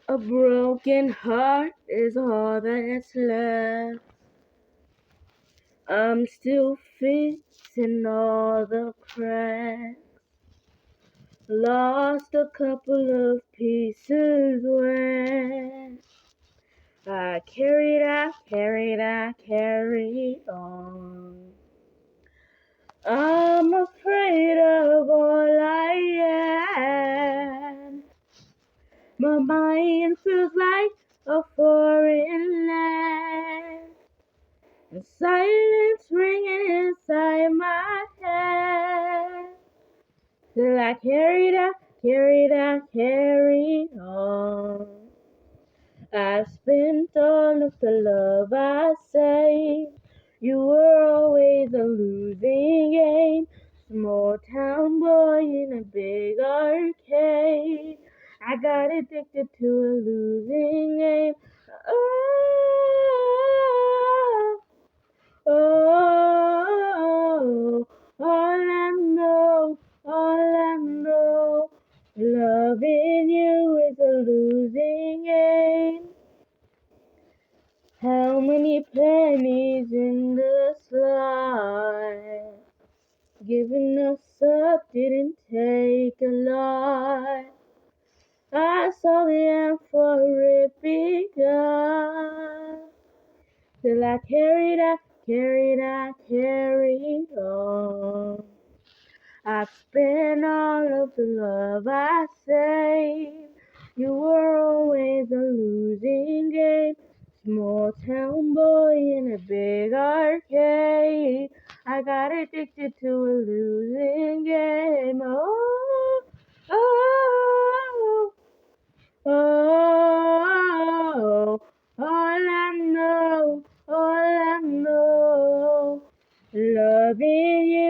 A broken heart is all that's left. I'm still fixing all the cracks. Lost a couple of pieces when I carried on. I'm afraid of all I am. My mind feels like a foreign land. And silence ringing inside my head. Till I carried on. I spent all of the love I saved. You were always a losing game. Small town boy in a big arcade. I got addicted to a losing game. Oh, oh, all I know, loving you is a losing game. How many pennies in the slot? Giving us up didn't take a lot. I saw the end for it begun. Till I carried on. I've spent all of the love I saved. You were always a losing game. Small town boy in a big arcade. I got addicted to a losing game. Oh, oh, oh, all I know, loving you